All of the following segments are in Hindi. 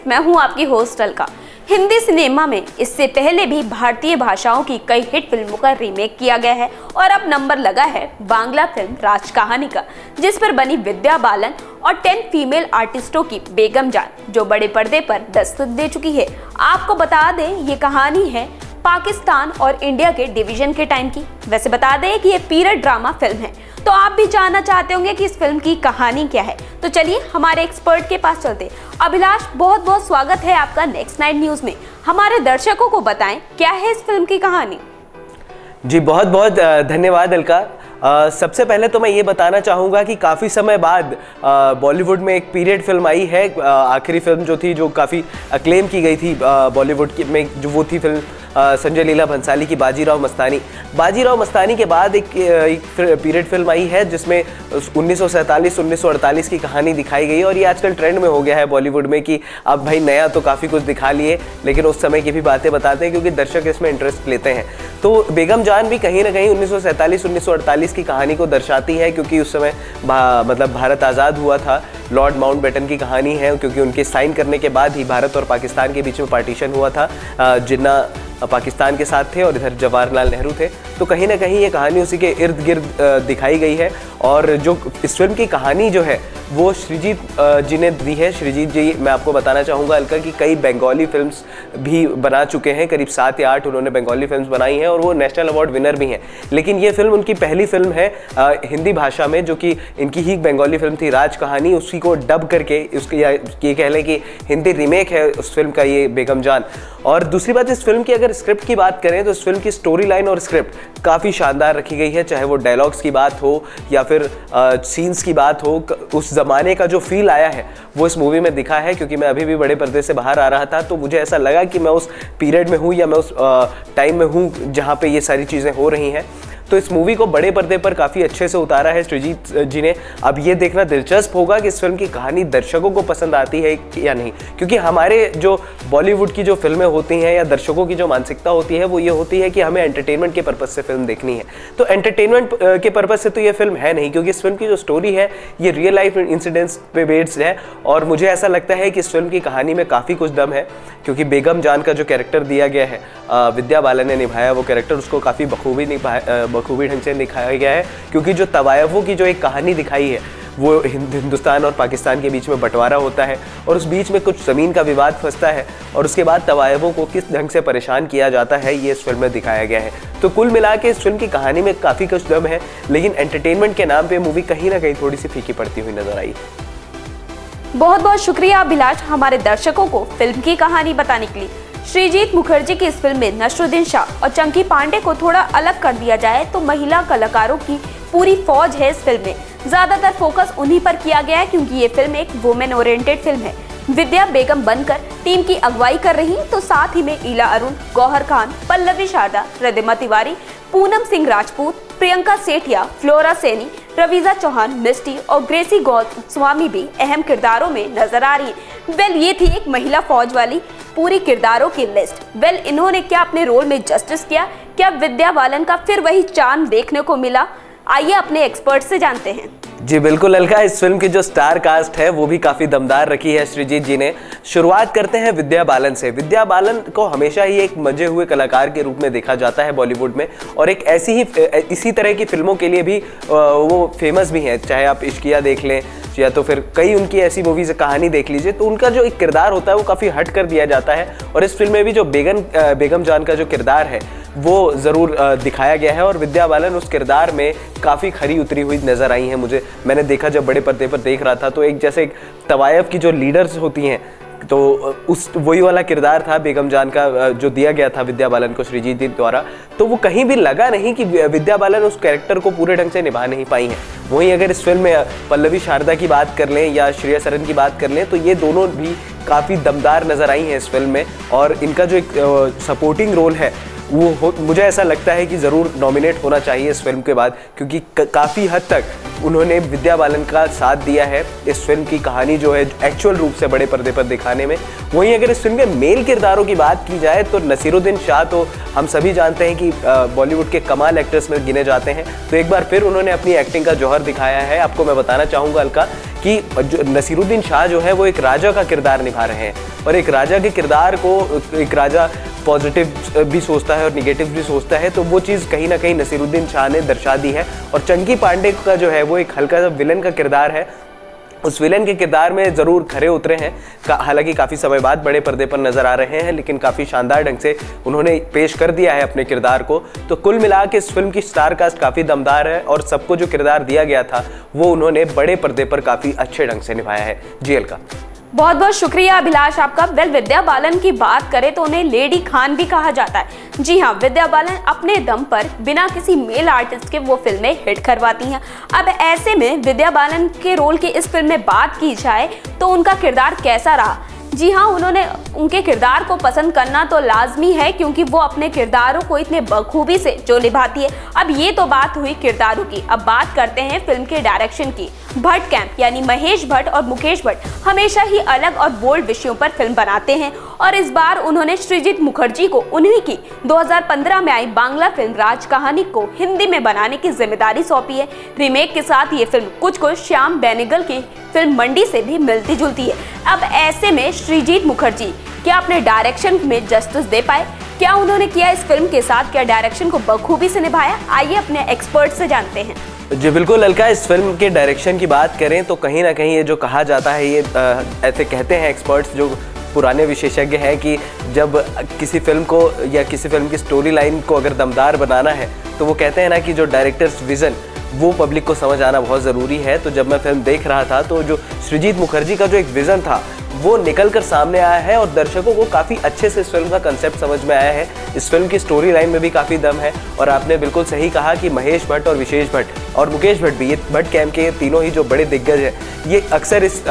मैं हूं आपकी होस्ट अलका। हिंदी सिनेमा में इससे पहले भी भारतीय भाषाओं की कई हिट फिल्मों का रीमेक किया गया है और अब नंबर लगा है बांग्ला फिल्म राज कहानी का, जिस पर बनी विद्या बालन और 10 फीमेल आर्टिस्टों की बेगम जान, जो बड़े पर्दे पर दस्तक दे चुकी है। आपको बता दें, ये कहानी है पाकिस्तान और इंडिया के डिवीजन के टाइम की। वैसे बता दें कि ये पीरियड ड्रामा फिल्म है, तो आप भी जानना चाहते होंगे कि इस फिल्म की कहानी क्या है। तो चलिए हमारे एक्सपर्ट के पास चलते। अभिलाष, बहुत बहुत स्वागत है आपका नेक्स्ट नाइट न्यूज में। हमारे दर्शकों को बताएं क्या है इस फिल्म की कहानी। जी बहुत बहुत धन्यवाद अलका। सबसे पहले तो मैं ये बताना चाहूँगा कि काफ़ी समय बाद बॉलीवुड में एक पीरियड फिल्म आई है। आखिरी फिल्म जो थी, जो काफ़ी अक्लेम की गई थी बॉलीवुड में, जो वो थी फिल्म संजय लीला भंसाली की बाजीराव मस्तानी। बाजीराव मस्तानी के बाद एक पीरियड फिल्म आई है जिसमें 1947-1948 की कहानी दिखाई गई, और ये आजकल ट्रेंड में हो गया है बॉलीवुड में कि अब भाई नया तो काफ़ी कुछ दिखा लिए, लेकिन उस समय की भी बातें बताते हैं क्योंकि दर्शक इसमें इंटरेस्ट लेते हैं। तो बेगम जान भी कहीं ना कहीं 1947-1948 की कहानी को दर्शाती है, क्योंकि उस समय मतलब भारत आज़ाद हुआ था। लॉर्ड माउंटबेटन की कहानी है, क्योंकि उनके साइन करने के बाद ही भारत और पाकिस्तान के बीच में पार्टीशन हुआ था। जिन्ना पाकिस्तान के साथ थे और इधर जवाहरलाल नेहरू थे, तो कहीं ना कहीं ये कहानी उसी के इर्द गिर्द दिखाई गई है। और जो इस फिल्म की कहानी जो है वो श्रीजीत जी ने दी है। श्रीजीत जी, मैं आपको बताना चाहूँगा अलका कि कई बंगाली फिल्म्स भी बना चुके हैं, करीब 7 या 8 उन्होंने बंगाली फिल्म्स बनाई हैं और वो नेशनल अवार्ड विनर भी हैं। लेकिन ये फिल्म उनकी पहली फिल्म है हिंदी भाषा में, जो कि इनकी ही बंगाली फिल्म थी राज कहानी। उसी को डब करके उसकी ये कह लें कि हिंदी रीमेक है उस फिल्म का ये बेगम जान। और दूसरी बात, इस फिल्म की अगर स्क्रिप्ट की बात करें तो इस फिल्म की स्टोरी लाइन और स्क्रिप्ट काफ़ी शानदार रखी गई है, चाहे वो डायलॉग्स की बात हो या फिर सीन्स की बात हो। उस ज़माने का जो फील आया है वो इस मूवी में दिखा है, क्योंकि मैं अभी भी बड़े पर्दे से बाहर आ रहा था तो मुझे ऐसा लगा कि मैं उस पीरियड में हूँ या मैं उस टाइम में हूँ जहाँ पे ये सारी चीज़ें हो रही हैं। तो इस मूवी को बड़े पर्दे पर काफ़ी अच्छे से उतारा है श्रीजीत जी ने। अब ये देखना दिलचस्प होगा कि इस फिल्म की कहानी दर्शकों को पसंद आती है या नहीं, क्योंकि हमारे जो बॉलीवुड की जो फिल्में होती हैं या दर्शकों की जो मानसिकता होती है वो ये होती है कि हमें एंटरटेनमेंट के पर्पज़ से फिल्म देखनी है। तो एंटरटेनमेंट के पर्पज़ से तो ये फिल्म है नहीं, क्योंकि इस फिल्म की जो स्टोरी है ये रियल लाइफ इंसिडेंट्स पे बेस्ड है। और मुझे ऐसा लगता है कि इस फिल्म की कहानी में काफ़ी कुछ दम है, क्योंकि बेगम जान का जो कैरेक्टर दिया गया है, विद्या बालन ने निभाया वो कैरेक्टर, उसको काफ़ी बखूबी ढंग से दिखाया गया है। क्योंकि जो तवायफों की जो एक कहानी दिखाई है वो हिंदुस्तान और पाकिस्तान के बीच में बंटवारा होता है और उस बीच में कुछ ज़मीन का विवाद फंसता है, और उसके बाद तवायफों को किस ढंग से परेशान किया जाता है ये इस फिल्म में दिखाया गया है। तो कुल मिला के इस फिल्म की कहानी में काफ़ी कुछ दम है, लेकिन एंटरटेनमेंट के नाम पर मूवी कहीं ना कहीं थोड़ी सी फीकी पड़ती हुई नजर आई। बहुत बहुत शुक्रिया अभिलाष, हमारे दर्शकों को फिल्म की कहानी बताने के लिए। श्रीजीत मुखर्जी की इस फिल्म में नसरुद्दीन शाह और चंकी पांडे को थोड़ा अलग कर दिया जाए तो महिला कलाकारों की पूरी फौज है इस फिल्म में। ज्यादातर फोकस उन्हीं पर किया गया है, क्योंकि ये फिल्म एक वुमेन ओरिएंटेड फिल्म है। विद्या बेगम बनकर टीम की अगुवाई कर रही, तो साथ ही में ईला अरुण, गौहर खान, पल्लवी शारदा, रिद्धिमा तिवारी, पूनम सिंह राजपूत, प्रियंका सेठिया, फ्लोरा सैनी, रवीजा चौहान, मिस्टी और ग्रेसी गोस्वामी भी अहम किरदारों में नजर आ रही है। वेल, ये थी एक महिला फौज वाली पूरी किरदारों की लिस्ट। वेल, इन्होंने क्या अपने रोल में जस्टिस किया? क्या विद्या बालन का फिर वही चांद देखने को मिला? आइए अपने एक्सपर्ट से जानते हैं। जी बिल्कुल अलका, इस फिल्म की जो स्टार कास्ट है वो भी काफ़ी दमदार रखी है श्रीजीत जी ने। शुरुआत करते हैं विद्या बालन से। विद्या बालन को हमेशा ही एक मंजे हुए कलाकार के रूप में देखा जाता है बॉलीवुड में, और एक इसी तरह की फिल्मों के लिए भी वो फेमस भी हैं। चाहे आप इश्किया देख लें या तो फिर कई उनकी ऐसी मूवीज़ कहानी देख लीजिए, तो उनका जो एक किरदार होता है वो काफ़ी हट कर दिया जाता है। और इस फिल्म में भी जो बेगम जान का जो किरदार है वो ज़रूर दिखाया गया है, और विद्या बालन उस किरदार में काफ़ी खरी उतरी हुई नज़र आई हैं। मैंने देखा जब बड़े पर्दे पर देख रहा था, तो एक जैसे एक तवायफ की जो लीडर्स होती हैं, तो उस वही वाला किरदार था बेगम जान का जो दिया गया था विद्या बालन को श्रीजीत जी द्वारा। तो वो कहीं भी लगा नहीं कि विद्या बालन उस कैरेक्टर को पूरे ढंग से निभा नहीं पाई हैं। वहीं अगर इस फिल्म में पल्लवी शारदा की बात कर लें या श्रेया सरन की बात कर लें, तो ये दोनों भी काफ़ी दमदार नज़र आई हैं इस फिल्म में, और इनका जो एक सपोर्टिंग रोल है मुझे ऐसा लगता है कि ज़रूर नॉमिनेट होना चाहिए इस फिल्म के बाद, क्योंकि काफ़ी हद तक उन्होंने विद्या बालन का साथ दिया है इस फिल्म की कहानी जो है एक्चुअल रूप से बड़े पर्दे पर दिखाने में। वहीं अगर इस फिल्म के मेल किरदारों की बात की जाए तो नसीरुद्दीन शाह तो हम सभी जानते हैं कि बॉलीवुड के कमाल एक्टर्स में गिने जाते हैं, तो एक बार फिर उन्होंने अपनी एक्टिंग का जौहर दिखाया है। आपको मैं बताना चाहूँगा अलका कि नसीरुद्दीन शाह जो है वो एक राजा का किरदार निभा रहे हैं, और एक राजा के किरदार को एक राजा पॉजिटिव भी सोचता है और निगेटिव भी सोचता है, तो वो चीज़ कहीं ना कहीं नसीरुद्दीन शाह ने दर्शा दी है। और चंकी पांडे का जो है वो एक हल्का सा विलन का किरदार है, उस विलन के किरदार में ज़रूर खरे उतरे हैं। हालांकि काफ़ी समय बाद बड़े पर्दे पर नज़र आ रहे हैं, लेकिन काफ़ी शानदार ढंग से उन्होंने पेश कर दिया है अपने किरदार को। तो कुल मिला के इस फिल्म की स्टार कास्ट काफ़ी दमदार है, और सबको जो किरदार दिया गया था वो उन्होंने बड़े पर्दे पर काफ़ी अच्छे ढंग से निभाया है। जी अलका, बहुत बहुत शुक्रिया अभिलाष आपका। विद्या बालन की बात करें तो उन्हें लेडी खान भी कहा जाता है। जी हाँ, विद्या बालन अपने दम पर बिना किसी मेल आर्टिस्ट के वो फिल्में हिट करवाती हैं। अब ऐसे में विद्या बालन के रोल की इस फिल्म में बात की जाए तो उनका किरदार कैसा रहा? जी हाँ, उनके किरदार को पसंद करना तो लाजमी है, क्योंकि वो अपने किरदारों को इतने बखूबी से जो निभाती है। अब ये तो बात हुई किरदारों की, अब बात करते हैं फिल्म के डायरेक्शन की। भट्ट कैंप यानी महेश भट्ट और मुकेश भट्ट हमेशा ही अलग और बोल्ड विषयों पर फिल्म बनाते हैं, और इस बार उन्होंने सृजित मुखर्जी को उन्हीं की 2015 में आई बांग्ला फिल्म राज कहानी को हिंदी में बनाने की जिम्मेदारी सौंपी है। रीमेक के साथ ये फिल्म कुछ श्याम बेनेगल की फिल्म मंडी से भी मिलती जुलती है। अब ऐसे में सृजित मुखर्जी क्या अपने डायरेक्शन में जस्टिस दे पाए? क्या उन्होंने किया इस फिल्म के साथ? क्या डायरेक्शन को बखूबी से निभाया? आइए अपने एक्सपर्ट से जानते हैं। जी बिल्कुल अलका, इस फिल्म के डायरेक्शन की बात करें तो कहीं ना कहीं ये जो कहा जाता है, ये ऐसे कहते हैं एक्सपर्ट्स जो पुराने विशेषज्ञ हैं कि जब किसी फिल्म को या किसी फिल्म की स्टोरी लाइन को अगर दमदार बनाना है तो वो कहते हैं ना कि जो डायरेक्टर्स विज़न वो पब्लिक को समझ आना बहुत ज़रूरी है। तो जब मैं फिल्म देख रहा था तो जो सृजित मुखर्जी का जो एक विज़न था वो निकल कर सामने आया है, और दर्शकों को काफ़ी अच्छे से इस फिल्म का कंसेप्ट समझ में आया है। इस फिल्म की स्टोरी लाइन में भी काफ़ी दम है, और आपने बिल्कुल सही कहा कि महेश भट्ट और विशेष भट्ट और मुकेश भट्ट भी, ये भट्ट कैंप के ये तीनों ही जो बड़े दिग्गज हैं, ये अक्सर इस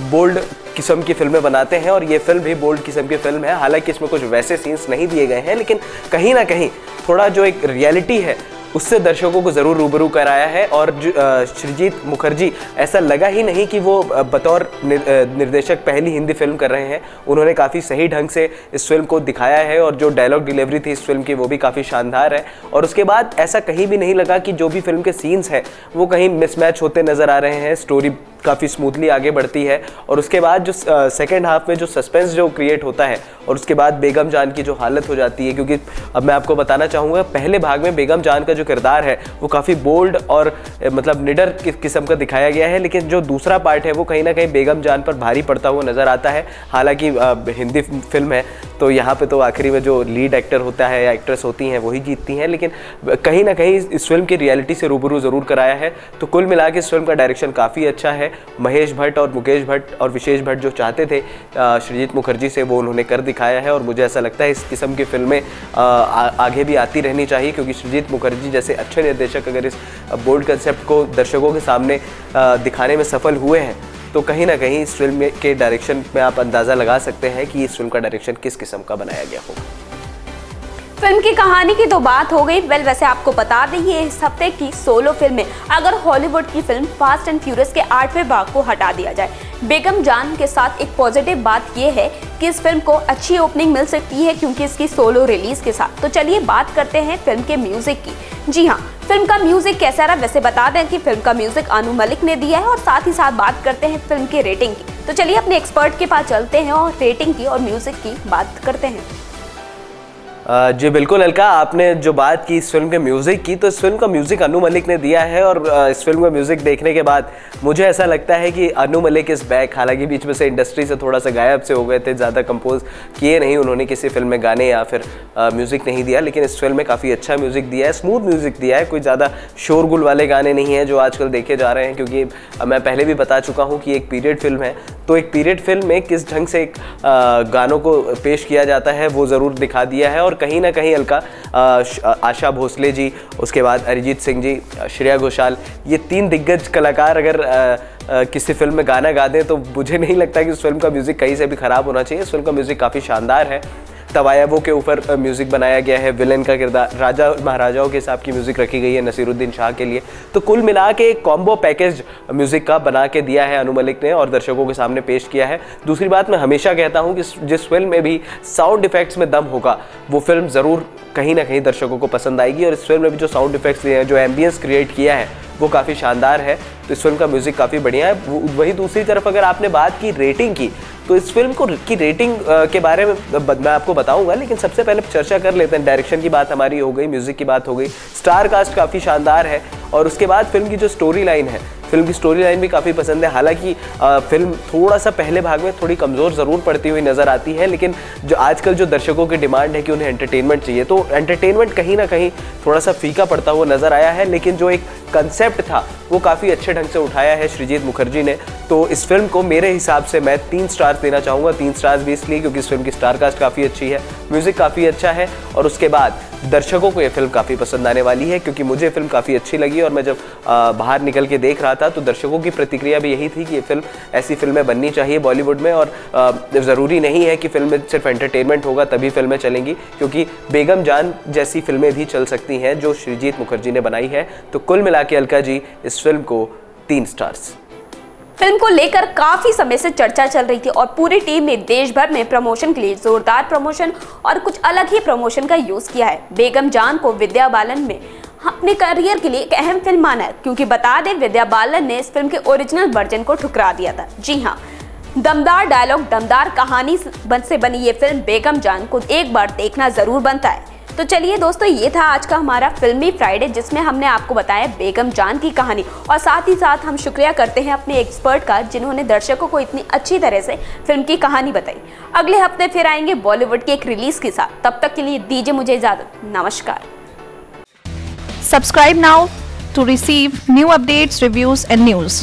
बोल्ड किस्म की फिल्में बनाते हैं, और ये फिल्म भी बोल्ड किस्म की फिल्म है। हालांकि इसमें कुछ वैसे सीन्स नहीं दिए गए हैं, लेकिन कहीं ना कहीं थोड़ा जो एक रियलिटी है उससे दर्शकों को ज़रूर रूबरू कराया है। और सृजित मुखर्जी ऐसा लगा ही नहीं कि वो बतौर निर्देशक पहली हिंदी फिल्म कर रहे हैं। उन्होंने काफ़ी सही ढंग से इस फिल्म को दिखाया है, और जो डायलॉग डिलीवरी थी इस फिल्म की वो भी काफ़ी शानदार है। और उसके बाद ऐसा कहीं भी नहीं लगा कि जो भी फिल्म के सीन्स हैं वो कहीं मिसमैच होते नज़र आ रहे हैं। स्टोरी काफ़ी स्मूथली आगे बढ़ती है, और उसके बाद जो सेकेंड हाफ में जो सस्पेंस जो क्रिएट होता है, और उसके बाद बेगम जान की जो हालत हो जाती है, क्योंकि अब मैं आपको बताना चाहूँगा पहले भाग में बेगम जान का जो किरदार है वो काफ़ी बोल्ड और मतलब निडर किस्म का दिखाया गया है, लेकिन जो दूसरा पार्ट है वो कहीं ना कहीं बेगम जान पर भारी पड़ता हुआ नज़र आता है। हालांकि हिंदी फिल्म है तो यहाँ पे तो आखिरी में जो लीड एक्टर होता है या एक्ट्रेस होती हैं वही जीतती हैं, लेकिन कहीं ना कहीं इस फिल्म की रियलिटी से रूबरू ज़रूर कराया है। तो कुल मिला के इस फिल्म का डायरेक्शन काफ़ी अच्छा है। महेश भट्ट और मुकेश भट्ट और विशेष भट्ट जो चाहते थे सृजित मुखर्जी से, वो उन्होंने कर दिखाया है, और मुझे ऐसा लगता है इस किस्म की फिल्में आगे भी आती रहनी चाहिए, क्योंकि सृजित मुखर्जी जैसे अच्छे निर्देशक अगर इस बोल्ड कंसेप्ट को दर्शकों के सामने दिखाने में सफल हुए हैं तो कहीं ना कहीं इस फिल्म के डायरेक्शन में आप अंदाज़ा लगा सकते हैं कि इस फिल्म का डायरेक्शन किस किस्म का बनाया गया होगा। फिल्म की कहानी की तो बात हो गई। वैसे आपको बता दें ये इस हफ्ते की सोलो फिल्म है। अगर हॉलीवुड की फिल्म फास्ट एंड फ्यूरियस के 8वें भाग को हटा दिया जाए, बेगम जान के साथ एक पॉजिटिव बात यह है कि इस फिल्म को अच्छी ओपनिंग मिल सकती है, क्योंकि इसकी सोलो रिलीज के साथ। तो चलिए बात करते हैं फिल्म के म्यूजिक की। जी हाँ, फिल्म का म्यूजिक कैसा रहा? वैसे बता दें कि फिल्म का म्यूजिक अनु मलिक ने दिया है, और साथ ही साथ बात करते हैं फिल्म की रेटिंग की। तो चलिए अपने एक्सपर्ट के पास चलते हैं और रेटिंग की और म्यूजिक की बात करते हैं। जी बिल्कुल अलका, आपने जो बात की इस फिल्म के म्यूज़िक की, तो इस फिल्म का म्यूज़िक अनु मलिक ने दिया है, और इस फिल्म का म्यूज़िक देखने के बाद मुझे ऐसा लगता है कि अनु मलिक इज़ बैक। हालांकि बीच में से इंडस्ट्री से थोड़ा सा गायब से हो गए थे, ज़्यादा कंपोज किए नहीं उन्होंने किसी फिल्म में गाने या फिर म्यूज़िक नहीं दिया, लेकिन इस फिल्म में काफ़ी अच्छा म्यूज़िक दिया है, स्मूथ म्यूज़िक दिया है। कोई ज़्यादा शोरगुल वाले गाने नहीं हैं जो आजकल देखे जा रहे हैं, क्योंकि मैं पहले भी बता चुका हूँ कि एक पीरियड फिल्म है, तो एक पीरियड फिल्म में किस ढंग से गानों को पेश किया जाता है वो ज़रूर दिखा दिया है। और कहीं ना कहीं अलका आशा भोसले जी, उसके बाद अरिजीत सिंह जी, श्रेया घोषाल, ये तीन दिग्गज कलाकार अगर किसी फिल्म में गाना गा दें तो मुझे नहीं लगता कि उस फिल्म का म्यूज़िक कहीं से भी ख़राब होना चाहिए। इस फिल्म का म्यूज़िक काफ़ी शानदार है। तवायबों के ऊपर म्यूज़िक बनाया गया है, विलेन का किरदार राजा महाराजाओं के हिसाब की म्यूज़िक रखी गई है नसीरुद्दीन शाह के लिए। तो कुल मिला के एक कॉम्बो पैकेज म्यूज़िक का बना के दिया है अनु मलिक ने और दर्शकों के सामने पेश किया है। दूसरी बात, मैं हमेशा कहता हूँ कि जिस फिल्म में भी साउंड इफेक्ट्स में दम होगा वो फिल्म ज़रूर कहीं ना कहीं दर्शकों को पसंद आएगी। और इस फिल्म में भी जो साउंड इफेक्ट्स दिए हैं, जो एम्बियंस क्रिएट किया है, वो काफ़ी शानदार है। तो इस फिल्म का म्यूज़िक काफ़ी बढ़िया है। वही दूसरी तरफ अगर आपने बात की रेटिंग की, तो इस फिल्म की रेटिंग के बारे में मैं आपको बताऊंगा, लेकिन सबसे पहले चर्चा कर लेते हैं। डायरेक्शन की बात हमारी हो गई, म्यूज़िक की बात हो गई, स्टार कास्ट काफ़ी शानदार है। और उसके बाद फिल्म की जो स्टोरी लाइन है, फिल्म की स्टोरी लाइन भी काफ़ी पसंद है। हालांकि फिल्म थोड़ा सा पहले भाग में थोड़ी कमज़ोर ज़रूर पड़ती हुई नज़र आती है, लेकिन जो आजकल जो दर्शकों की डिमांड है कि उन्हें एंटरटेनमेंट चाहिए, तो एंटरटेनमेंट कहीं ना कहीं थोड़ा सा फीका पड़ता हुआ नज़र आया है। लेकिन जो एक कंसेप्ट था वो काफ़ी अच्छे ढंग से उठाया है श्रीजीत मुखर्जी ने। तो इस फिल्म को मेरे हिसाब से मैं 3 स्टार्स देना चाहूँगा। 3 स्टार्स भी इसलिए क्योंकि इस फिल्म की स्टार कास्ट काफ़ी अच्छी है, म्यूज़िक काफ़ी अच्छा है, और उसके बाद दर्शकों को ये फिल्म काफ़ी पसंद आने वाली है, क्योंकि मुझे फिल्म काफ़ी अच्छी लगी। और मैं जब बाहर निकल के देख रहा था तो दर्शकों की प्रतिक्रिया भी यही थी कि ये फिल्म, ऐसी फिल्में बननी चाहिए बॉलीवुड में। और ज़रूरी नहीं है कि फिल्म में सिर्फ एंटरटेनमेंट होगा तभी फिल्में चलेंगी, क्योंकि बेगम जान जैसी फिल्में भी चल सकती हैं जो श्रीजीत मुखर्जी ने बनाई है। तो कुल मिला के अलका जी, इस फिल्म को 3 स्टार्स। फिल्म को लेकर काफी समय से चर्चा चल रही थी और पूरी टीम ने देश भर में प्रमोशन के लिए जोरदार प्रमोशन और कुछ अलग ही प्रमोशन का यूज किया है। बेगम जान को विद्या बालन में अपने करियर के लिए एक अहम फिल्म माना है, क्योंकि बता दें विद्या बालन ने इस फिल्म के ओरिजिनल वर्जन को ठुकरा दिया था। जी हाँ, दमदार डायलॉग, दमदार कहानी से बनी ये फिल्म बेगम जान को एक बार देखना जरूर बनता है। तो चलिए दोस्तों, ये था आज का हमारा फिल्मी फ्राइडे, जिसमें हमने आपको बताया बेगम जान की कहानी, और साथ ही साथ हम शुक्रिया करते हैं अपने एक्सपर्ट का जिन्होंने दर्शकों को इतनी अच्छी तरह से फिल्म की कहानी बताई। अगले हफ्ते फिर आएंगे बॉलीवुड के एक रिलीज के साथ। तब तक के लिए दीजिए मुझे इजाजत। नमस्कार। Subscribe now to receive new updates, reviews and news.